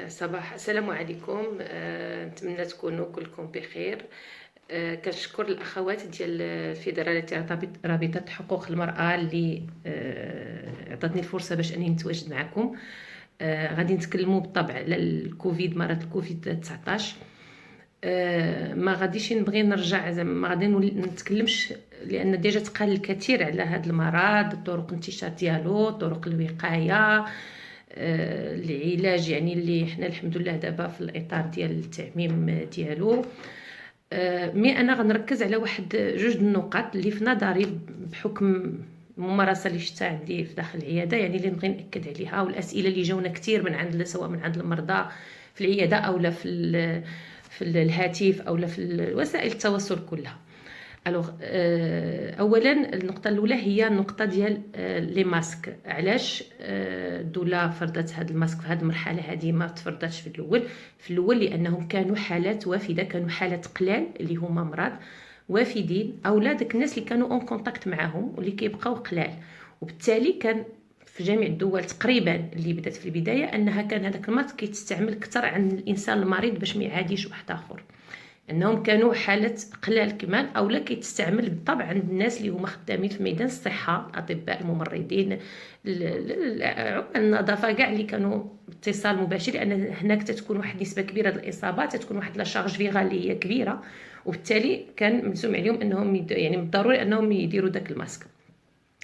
صباح السلام عليكم. نتمنى تكونوا كلكم بخير. كنشكر الاخوات ديال الفيدراليه رابطه حقوق المراه اللي عطاتني الفرصه باش اني نتواجد معكم. غادي نتكلموا بالطبع على الكوفيد، مرض الكوفيد 19. ما غاديش نبغي نرجع، زعما ما غادي نتكلمش، لان ديجا تقال الكثير على هذا المرض، طرق الانتشار ديالو، طرق الوقايه، العلاج، يعني اللي حنا الحمد لله دابا في الاطار ديال التعميم ديالو. مي انا غنركز على واحد جوج النقاط اللي في نظري بحكم الممارسه اللي شفتها عندي في داخل العياده، يعني اللي نبغي ناكد عليها، والاسئله اللي جاونا كثير من عند، سواء من عند المرضى في العياده او لا في الهاتف او لا في وسائل التواصل كلها. الوغ اولا النقطه الاولى هي النقطه ديال لي ماسك. علاش الدوله فرضت هذا الماسك في هذه المرحله هذه؟ ما تفرضتش في الاول لانهم كانوا حالات وافده، كانوا حالات قلال اللي هما مرض وافدين، او لا داك الناس اللي كانوا اون كونتاكت معاهم واللي كيبقاو قلال. وبالتالي كان في جميع الدول تقريبا اللي بدات في البدايه انها كان هذاك الماسك كيتستعمل اكثر عند الانسان المريض باش ما يعاديش واحد اخر، انهم كانوا حاله قلال كمان، او لا كيتستعمل بالطبع عند الناس اللي هما خدامين في ميدان الصحه، الاطباء، الممرضين، النظافه، كاع اللي كانوا اتصال مباشر، لان هناك تتكون واحد نسبه كبيره ديال الاصابات، تتكون واحد لا شارج فيغال اللي هي كبيره، وبالتالي كان ملزوم عليهم انهم يعني بالضروري انهم يديروا داك الماسك.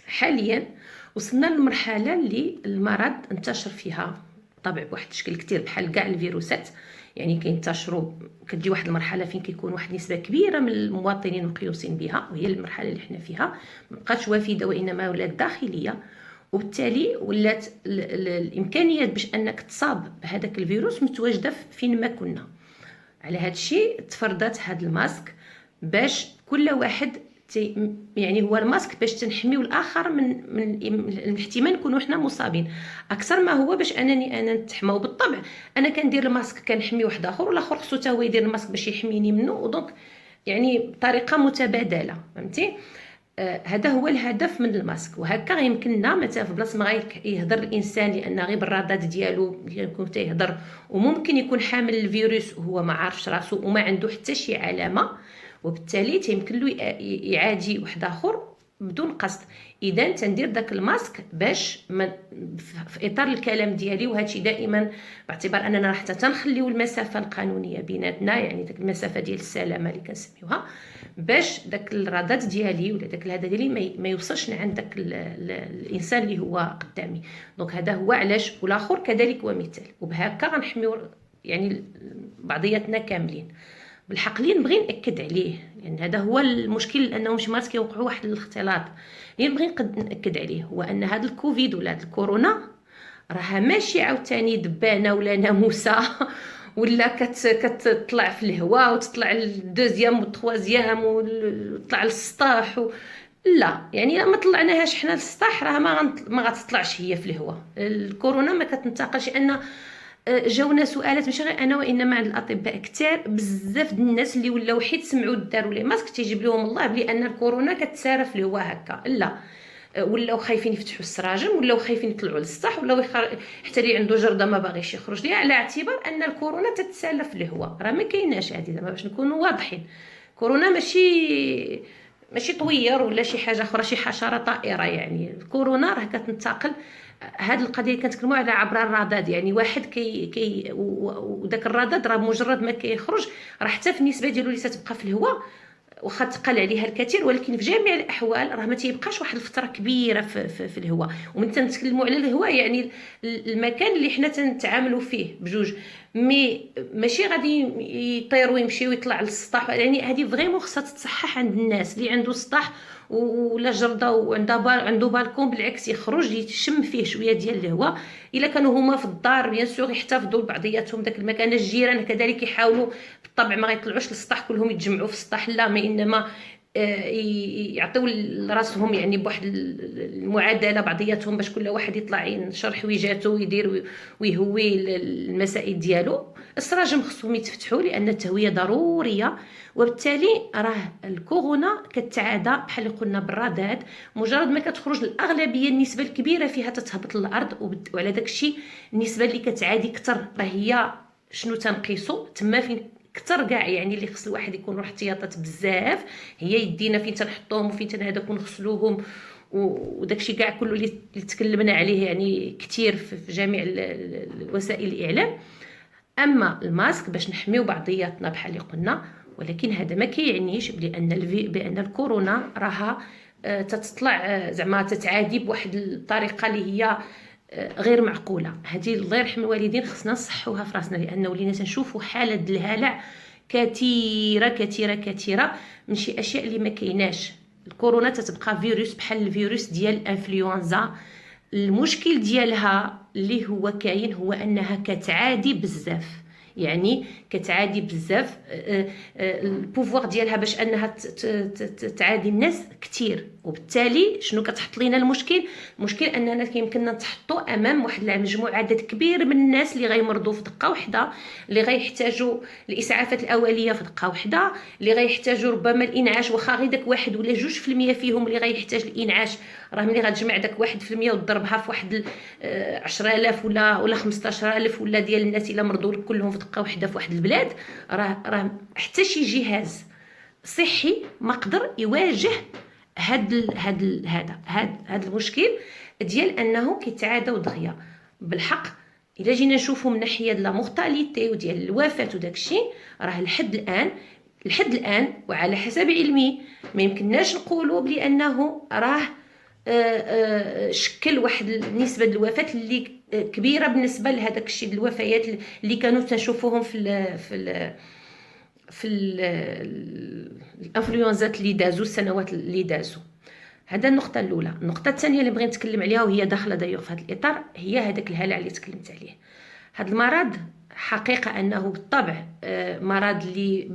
حاليا وصلنا للمرحله اللي المرض انتشر فيها طبعا بواحد الشكل كتير بحال كاع الفيروسات، يعني كينتشروا، كتجي واحد المرحله فين كيكون واحد نسبه كبيره من المواطنين مقيوسين بها، وهي المرحله اللي حنا فيها، مابقاتش وافده وانما ولات داخليه، وبالتالي ولات الامكانيات باش انك تصاب بهذاك الفيروس متواجده فين ما كنا. على هذا الشيء تفرضت هذا الماسك باش كل واحد يعني هو الماسك باش تنحميو الاخر من الاحتمال نكونوا حنا مصابين اكثر ما هو باش انني انا نتحمى. بالطبع انا كندير الماسك كنحمي واحد اخر، والاخر خصو حتى هو يدير الماسك باش يحميني منه، ودونك يعني بطريقه متبادله، فهمتي؟ هذا هو الهدف من الماسك. وهكا يمكننا مثلا في بلاصه ما يهضر الانسان، لان غير بالرادات ديالو يكون تيهضر وممكن يكون حامل الفيروس وهو ما عارفش راسو وما عنده حتى شي علامه، وبالتالي تيمكن له يعادي واحد اخر بدون قصد. اذا تندير داك الماسك باش في اطار الكلام ديالي، وهادشي دائما باعتبار اننا حتى تنخليو المسافه القانونيه بيناتنا، يعني داك المسافه ديال السلامه اللي كنسميوها، باش داك الرادات ديالي ولا داك الهذا ديالي ما يوصلش لعند داك الانسان اللي هو قدامي. دونك هذا هو علاش، والاخر كذلك هو مثال، وبهكا غنحميو يعني بعضياتنا كاملين. بالحق اللي نبغي ناكد عليه، لان هذا هو المشكل، لانه شي مرات كيوقعوا واحد الاختلاط. اللي نبغي ناكد عليه هو ان هذا الكوفيد ولا هذا الكورونا راها ماشي عاوتاني دبانه ولا ناموسه ولا كتطلع في الهواء وتطلع الدوزيام والتروازيام وتطلع للسطح لا، يعني ما طلعناهاش حنا للسطح راه ما غتطلعش هي في الهواء. الكورونا ما كتنتقلش، ان جاونا سؤالات ماشي غير انا وانما عند الاطباء كثار بزاف ديال الناس اللي ولاو حيت سمعوا داروا لي ماسك تيجيب لهم الله بلي ان الكورونا كتسارى في الهواء هكا، لا، ولاو خايفين يفتحوا السراجم، ولاو خايفين يطلعوا للسطح، ولاو حتى اللي عنده جرده ما باغيش يخرج ليها، على اعتبار ان الكورونا تتسالى في الهواء. راه ما كايناش هذه، زعما باش نكونوا واضحين، كورونا ماشي طوير ولا شي حاجه اخرى، شي حشره طائره، يعني الكورونا راه كتنتقل. هاد القضيه اللي كنتكلموا على عبر الرذاذ، يعني واحد وداك الرذاذ راه مجرد ما كيخرج راه حتى في النسبه ديالو اللي تتبقى في الهواء واخا تقل عليها الكثير، ولكن في جميع الاحوال راه ما تيبقاش واحد الفتره كبيره في الهواء. ومن تنتكلموا على الهواء يعني المكان اللي حنا تنتعاملوا فيه بجوج، مي ماشي غادي يطير ويمشي ويطلع للسطح، يعني هذه فريمون خصها تتصحح عند الناس اللي عنده سطح ولا جرده عنده بالكون، بالعكس يخرج يشم فيه شويه ديال الهواء. الا كانوا هما في الدار بيان سور يحتفظوا بعضياتهم داك المكان، الجيران كذلك يحاولوا بالطبع ما يطلعوش للسطح كلهم يتجمعوا في السطح، لا، ما انما يعطيو لراسهم يعني بواحد المعادله بعضياتهم باش كل واحد يطلع ينشر حويجاته ويدير ويهوي المسائل ديالو. السراجم خصهم يتفتحوا لان التهويه ضروريه. وبالتالي راه الكورونا كتعادى بحال اللي قلنا بالرذاذ، مجرد ما كتخرج الاغلبيه النسبه الكبيره فيها تتهبط للارض. وعلى داكشي النسبه اللي كتعادي كتر راه هي شنو تنقيسو تما فين كتر كاع، يعني اللي خص الواحد يكون روح احتياطات بزاف، هي يدينا فين تنحطوهم وفين تنهداك ونغسلوهم وداكشي كاع كله اللي تكلمنا عليه يعني كثير في جميع وسائل الاعلام. اما الماسك باش نحميو بعضياتنا بحال اللي قلنا، ولكن هذا ما كيعنيش بان الكورونا راها تتطلع زعما تتعادي بواحد الطريقه اللي هي غير معقوله. هذه الله يرحم الوالدين خصنا نصحوها في راسنا، لانه ولينا تنشوفوا حاله الهلع كثيره كثيره كثيره من شي اشياء اللي ما كايناش. الكورونا تتبقى فيروس بحال الفيروس ديال الانفلونزا. المشكل ديالها اللي هو كاين هو انها كتعادي بزاف، يعني كتعادي بزاف. البوفوار ديالها باش انها تعادي الناس كتير. وبالتالي شنو كتحط لينا المشكل اننا كيمكننا نتحطوا امام واحد المجموعه عدد كبير من الناس اللي غيمرضوا في دقه واحده، اللي غيحتاجوا الاسعافات الاوليه في دقه واحده، اللي غيحتاجوا ربما الانعاش، واخا غير داك 1 ولا 2% فيهم اللي غيحتاج الانعاش. راه ملي غتجمع داك 1% وتضربها في واحد 10,000 ولا 15,000 ولا ديال الناس الا مرضوا كلهم في دقه واحده في واحد البلاد، راه حتى شي جهاز صحي ما قدر يواجه هاد المشكل ديال انه كيتعاداو دغيا. بالحق الا جينا نشوفوا من ناحيه لا مورتاليتي وديال الوفاه وداكشي، راه لحد الان وعلى حسب علمي ما يمكنناش نقولوا بانه راه شكل واحد النسبه ديال الوفاه اللي كبيره بالنسبه لهذاك الشيء ديال الوفيات اللي كانوا تنشوفوهم في الانفلونزات اللي دازوا السنوات اللي دازوا. هذا النقطه الاولى. النقطه الثانيه اللي بغيت نتكلم عليها وهي داخله دايوغ في هذا الاطار هي هذاك الهلع اللي تكلمت عليه. هذا المرض حقيقه انه بالطبع مرض اللي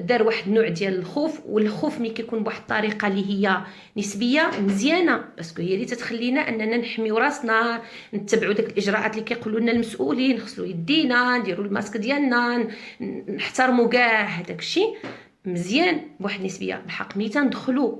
دار واحد النوع ديال الخوف، والخوف ملي كيكون بواحد الطريقه اللي هي نسبيه مزيانه، باسكو هي اللي تتخلينا اننا نحميو راسنا، نتبعوا داك الاجراءات اللي كيقولوا لنا المسؤولين، نغسلوا يدينا، نديروا الماسك ديالنا، نحترموا كاع هذاك الشيء مزيان بواحد النسبيه. بالحق ملي تندخلوا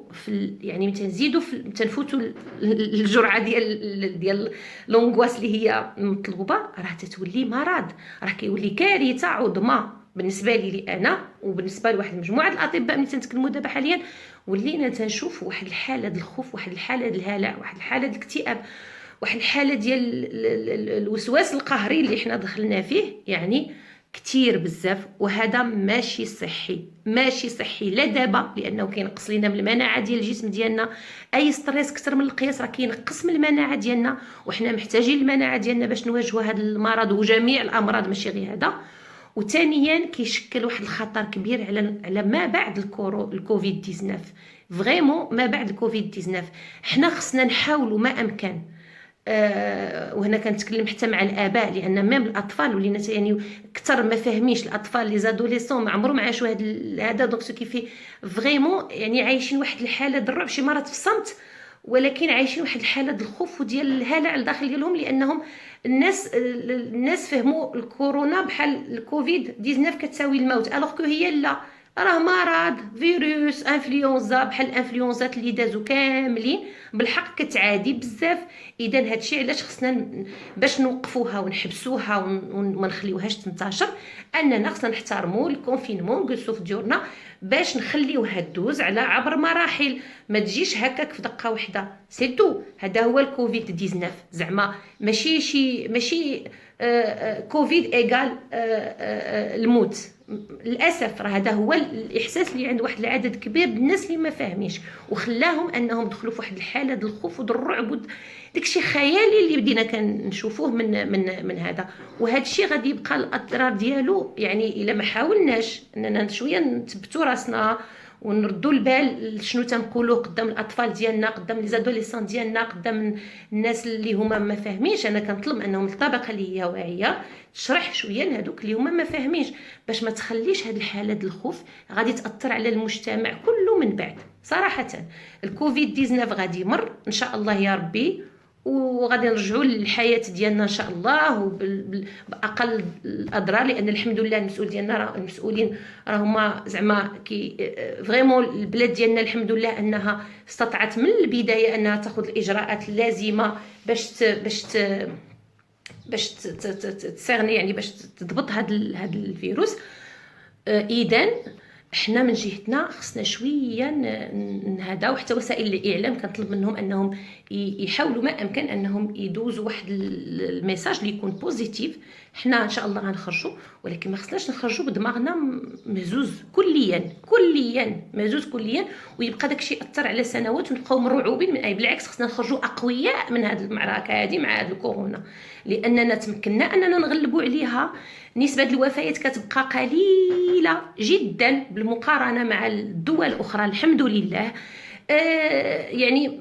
يعني ملي تنزيدوا تنفوتوا الجرعه ديال لونغواس اللي هي مطلوبه، راه تتولي مرض، راه كيولي كارثه عظمى بالنسبه لي انا وبالنسبه لواحد مجموعه الاطباء. ملي تنتكلموا دابا حاليا ولينا تنشوف واحد الحاله ديال الخوف، واحد الحاله ديال الهلع، واحد الحاله ديال الاكتئاب، واحد الحاله ديال الوسواس القهري اللي حنا دخلنا فيه يعني كتير بزاف. وهذا ماشي صحي لا دابا، لانه كينقص لينا من المناعه ديال الجسم ديالنا. اي ستريس كتر من القياس راه كينقص من المناعه ديالنا، وحنا محتاجين المناعه ديالنا باش نواجهوا هذا المرض وجميع الامراض ماشي غير هذا. وثانيا كيشكل واحد الخطر كبير على ما بعد الكوفيد 19. فريمون ما بعد الكوفيد 19 حنا خصنا نحاولوا ما امكن. وهنا كنتكلم حتى مع الاباء، لان ميم الاطفال ولينا يعني اكثر ما فاهمينش. الاطفال لي زادوليسون ما عمرهم عاشوا هذا دونك سو كيفي فريمون يعني عايشين واحد الحاله ديال الرعب، شي مرات في الصمت، ولكن عايشين واحد الحاله ديال الخوف وديال الهلع لداخل ديالهم، لانهم الناس فهموا الكورونا بحال الكوفيد 19 كتساوي الموت، الوغ كو هي لا، راه مرض فيروس انفلونزا بحال الانفلونزات اللي دازو كاملين، بالحق كتعادي بزاف. اذا هادشي علاش خصنا باش نوقفوها ونحبسوها وما نخليوهاش تنتشر، اننا خصنا نحترموا الكونفينمون ونجلسوا في ديورنا باش نخليوها دوز على عبر مراحل، ما تجيش هكاك في دقه واحده سيتو. هذا هو الكوفيد 19 زعما ماشي كوفيد ايغال الموت. للاسف راه هذا هو الاحساس اللي عند واحد العدد كبير من الناس اللي ما فاهمينش، وخلاهم انهم دخلوا في واحد الحاله ديال الخوف وديال الرعب، داكشي خيالي اللي بدينا كنشوفوه من هذا. وهذا الشيء غادي يبقى الاضرار ديالو يعني الا ما حاولناش اننا شويه نثبتوا راسنا ونردوا البال شنو تنقولوا قدام الاطفال ديالنا، قدام لي زادوليسون ديالنا، قدام الناس اللي هما ما فاهمينش. انا كنطلب انهم الطبقه اللي هي واعيه تشرح شويه لهذوك اللي هما ما فاهمينش، باش ما تخليش هذه الحاله ديال الخوف غادي تاثر على المجتمع كله من بعد. صراحه الكوفيد 19 غادي يمر ان شاء الله يا ربي، وغادي نرجعوا للحياه ديالنا ان شاء الله وباقل الاضرار، لان الحمد لله المسؤول ديالنا المسؤولين راهما زعما كي فريمون البلاد ديالنا الحمد لله انها استطاعت من البدايه انها تاخذ الاجراءات اللازمه باش تسيرني، يعني باش تضبط هذا الفيروس. اذا حنا من جهتنا خصنا شويه نهداو، حتى وسائل الاعلام كنطلب منهم انهم يحاولوا ما امكن انهم يدوزوا واحد الميساج اللي يكون بوزيتيف. حنا ان شاء الله غنخرجوا، ولكن ما خصناش نخرجوا بدماغنا مهزوز كليا مهزوز كليا، ويبقى داكشي اثر على سنوات ونبقاو مرعوبين من اي. بالعكس خصنا نخرجوا اقوياء من هذه المعركه هذه مع هذا الكورونا، لاننا تمكنا اننا نغلبوا عليها. نسبة الوفيات كتبقى قليلة جدا بالمقارنة مع الدول الأخرى الحمد لله. يعني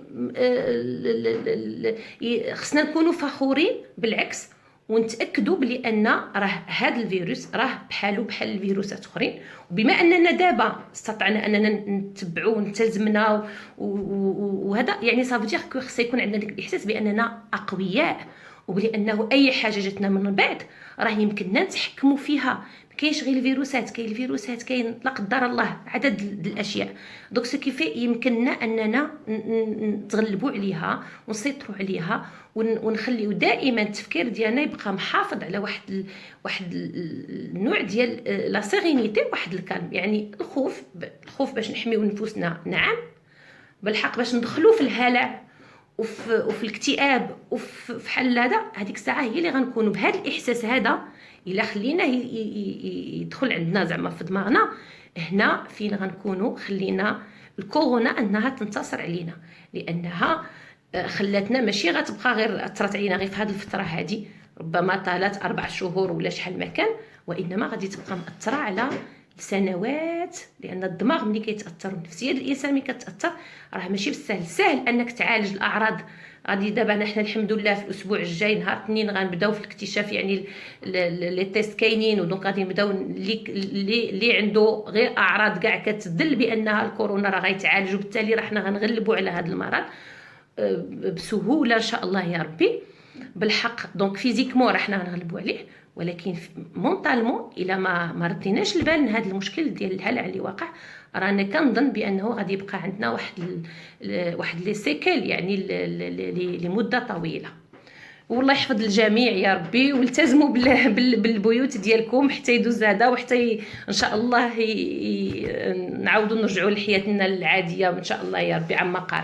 خصنا نكونوا فخورين بالعكس، ونتاكدوا بلي ان راه هذا الفيروس راه بحالو بحال الفيروسات اخرين، وبما اننا دابا استطعنا اننا نتبعوا ونلتزمنا وهذا يعني صافي دير كو خص يكون عندنا ديك الاحساس باننا اقوياء، وبلي انه اي حاجه جاتنا من بعد راه يمكننا نتحكموا فيها. ما كاينش غير الفيروسات، كاين الفيروسات، كاين لا قدر الله عدد الاشياء. دونك سو كيفي يمكننا اننا نتغلبوا عليها ونسيطروا عليها، ونخليو دائما التفكير ديالنا يبقى محافظ على واحد النوع ديال لا سيرينيتي، واحد الكالم. يعني الخوف باش نحميو نفوسنا، نعم بالحق باش ندخلوا في الهلع وفي الاكتئاب وفي حل هذيك الساعه هي اللي غنكونوا بهذا الاحساس هذا. الا خلينا يدخل عندنا زعما في دماغنا، هنا فين غنكونوا خلينا الكورونا انها تنتصر علينا، لانها خلاتنا ماشي غتبقى غير اثرت علينا غير في هذه الفتره هذه، ربما طالت 4 شهور ولا شحال ما كان، وانما غادي تبقى مأثره على سنوات. لان الدماغ ملي كيتاثر ونفسيه الانسان ملي كتاثر راه ماشي بالسهل. سهل انك تعالج الاعراض. غادي دابا حنا الحمد لله في الاسبوع الجاي نهار الاثنين غنبداو في الاكتشاف، يعني لي تيست كاينين، ودونك غادي نبداو اللي عنده غير اعراض كاع كتدل بانها الكورونا راه غيتعالج، وبالتالي راه حنا غنغلبوا على هذا المرض بسهوله ان شاء الله يا ربي بالحق. دونك فيزيكمون راه حنا غنغلبوا عليه، ولكن مونطالمون الا ما رديناش البال لهذا المشكل ديال الهلع اللي واقع، رانا كنظن بانه غادي يبقى عندنا واحد لي سيكل يعني لمده طويله. والله يحفظ الجميع يا ربي، والتزموا بالبيوت ديالكم حتى يدوز هذا، وحتى ان شاء الله نعاودوا نرجعوا لحياتنا العاديه ان شاء الله يا ربي عما قريب.